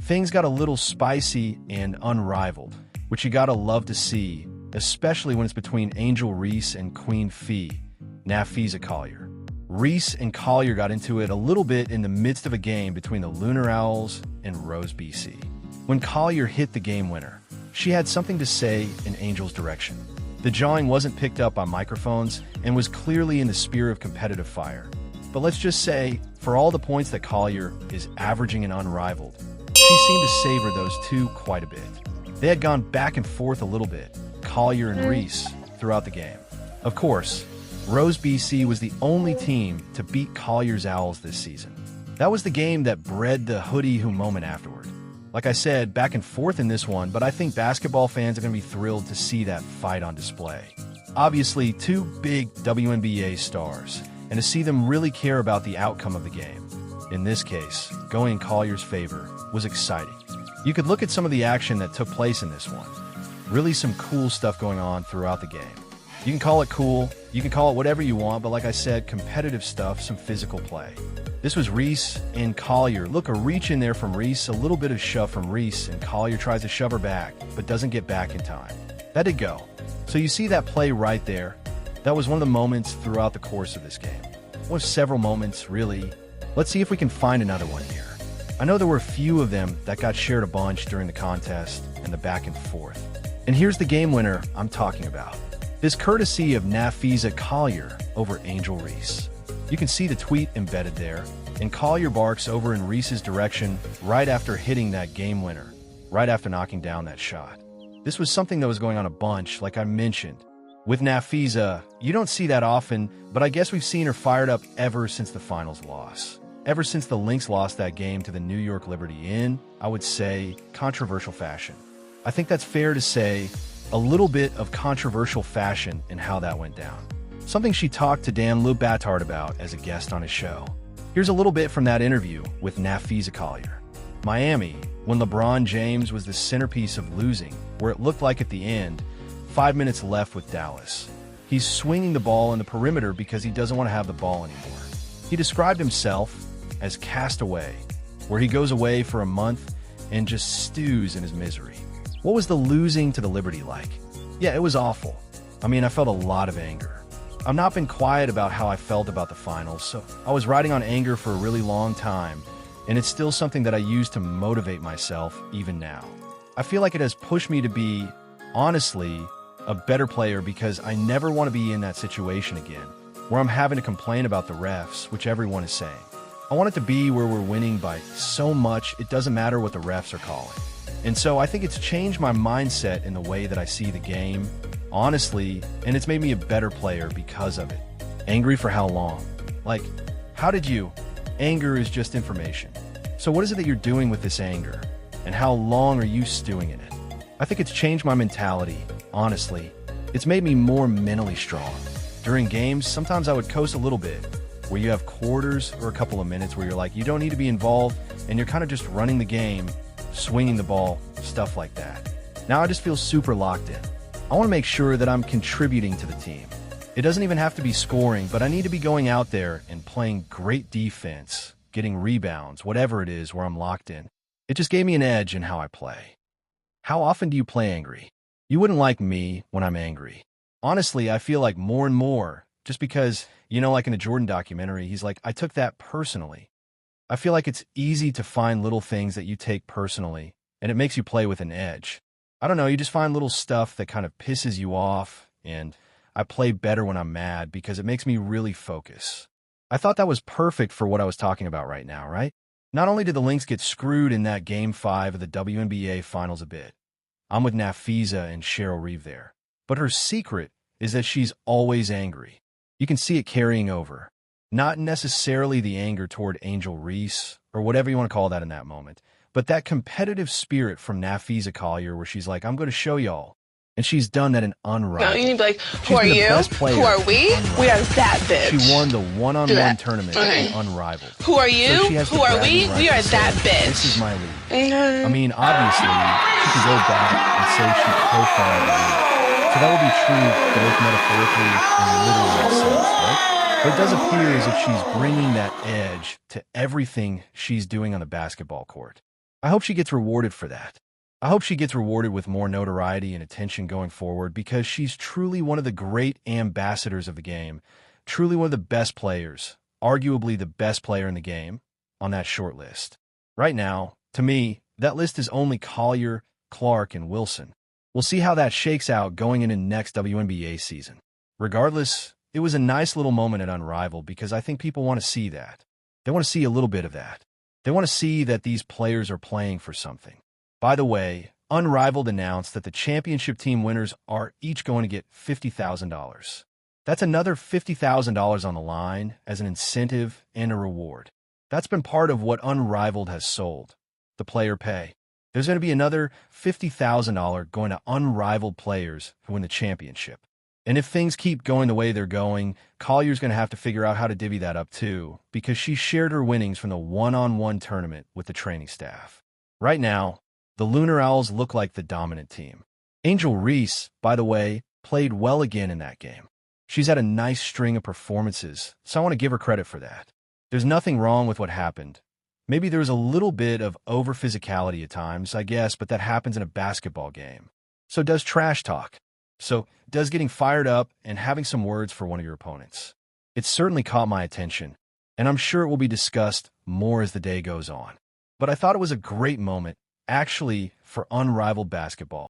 things got a little spicy and unrivaled, which you gotta love to see, especially when it's between Angel Reese and Queen Fee, Napheesa Collier. Reese and Collier got into it a little bit in the midst of a game between the Lunar Owls and Rose BC. When Collier hit the game winner, she had something to say in Angel's direction. The jawing wasn't picked up by microphones and was clearly in the spirit of competitive fire. But let's just say, for all the points that Collier is averaging in Unrivaled, she seemed to savor those two quite a bit. They had gone back and forth a little bit, Collier and Reese, throughout the game. Of course, Rose BC was the only team to beat Collier's Owls this season. That was the game that bred the hoodie who moment afterward. Like I said, back and forth in this one, but I think basketball fans are going to be thrilled to see that fight on display. Obviously, two big WNBA stars, and to see them really care about the outcome of the game. In this case, going in Collier's favor was exciting. You could look at some of the action that took place in this one. Really some cool stuff going on throughout the game. You can call it cool, you can call it whatever you want, but like I said, competitive stuff, some physical play. This was Reese and Collier. Look, a reach in there from Reese, a little bit of shove from Reese, and Collier tries to shove her back, but doesn't get back in time. That did go. So you see that play right there. That was one of the moments throughout the course of this game. One of several moments, really. Let's see if we can find another one here. I know there were a few of them that got shared a bunch during the contest and the back and forth. And here's the game winner I'm talking about. This courtesy of Napheesa Collier over Angel Reese. You can see the tweet embedded there, and Collier barks over in Reese's direction right after hitting that game winner, right after knocking down that shot. This was something that was going on a bunch, like I mentioned. With Napheesa, you don't see that often, but I guess we've seen her fired up ever since the finals loss. Ever since the Lynx lost that game to the New York Liberty in, I would say, controversial fashion. I think that's fair to say, a little bit of controversial fashion in how that went down. Something she talked to Dan Le Batard about as a guest on his show. Here's a little bit from that interview with Napheesa Collier. Miami, when LeBron James was the centerpiece of losing, where it looked like at the end, 5 minutes left with Dallas. He's swinging the ball in the perimeter because he doesn't want to have the ball anymore. He described himself as cast away, where he goes away for a month and just stews in his misery. What was the losing to the Liberty like? Yeah, it was awful. I mean, I felt a lot of anger. I've not been quiet about how I felt about the finals, so I was riding on anger for a really long time, and it's still something that I use to motivate myself even now. I feel like it has pushed me to be, honestly, a better player because I never want to be in that situation again, where I'm having to complain about the refs, which everyone is saying. I want it to be where we're winning by so much, it doesn't matter what the refs are calling. And so I think it's changed my mindset in the way that I see the game, honestly, and it's made me a better player because of it. Angry for how long? Like, how did you? Anger is just information. So what is it that you're doing with this anger? And how long are you stewing in it? I think it's changed my mentality, honestly. It's made me more mentally strong. During games, sometimes I would coast a little bit, where you have quarters or a couple of minutes where you're like, you don't need to be involved, and you're kind of just running the game, swinging the ball, stuff like that. Now I just feel super locked in. I want to make sure that I'm contributing to the team. It doesn't even have to be scoring, but I need to be going out there and playing great defense, getting rebounds, whatever it is where I'm locked in. It just gave me an edge in how I play. How often do you play angry? You wouldn't like me when I'm angry. Honestly, I feel like more and more, just because, you know, like in a Jordan documentary, he's like, I took that personally. I feel like it's easy to find little things that you take personally, and it makes you play with an edge. I don't know, you just find little stuff that kind of pisses you off, and I play better when I'm mad because it makes me really focus. I thought that was perfect for what I was talking about right now, right? Not only did the Lynx get screwed in that Game 5 of the WNBA Finals a bit, I'm with Napheesa and Cheryl Reeve there, but her secret is that she's always angry. You can see it carrying over. Not necessarily the anger toward Angel Reese, or whatever you want to call that in that moment, but that competitive spirit from Napheesa Collier where she's like, I'm going to show y'all. And she's done that in Unrivaled. No, you need to be like, who are you? Who are we? We are that bitch. She won the one-on-one tournament in Unrivaled. Who are you? So who are we? We are that bitch. This is my league. I mean, obviously, she could go back and say she co-founded the league. So that would be true both metaphorically and literally sense, right? But it does appear as if she's bringing that edge to everything she's doing on the basketball court. I hope she gets rewarded for that. I hope she gets rewarded with more notoriety and attention going forward because she's truly one of the great ambassadors of the game, truly one of the best players, arguably the best player in the game, on that short list. Right now, to me, that list is only Collier, Clark, and Wilson. We'll see how that shakes out going into next WNBA season. Regardless, it was a nice little moment at Unrivaled because I think people want to see that. They want to see a little bit of that. They want to see that these players are playing for something. By the way, Unrivaled announced that the championship team winners are each going to get $50,000. That's another $50,000 on the line as an incentive and a reward. That's been part of what Unrivaled has sold, the player pay. There's going to be another $50,000 going to Unrivaled players who win the championship. And if things keep going the way they're going, Collier's going to have to figure out how to divvy that up too, because she shared her winnings from the one-on-one tournament with the training staff. Right now, the Lunar Owls look like the dominant team. Angel Reese, by the way, played well again in that game. She's had a nice string of performances, so I want to give her credit for that. There's nothing wrong with what happened. Maybe there was a little bit of over-physicality at times, I guess, but that happens in a basketball game. So does trash talk. So does getting fired up and having some words for one of your opponents. It certainly caught my attention, and I'm sure it will be discussed more as the day goes on. But I thought it was a great moment, actually, for Unrivaled basketball.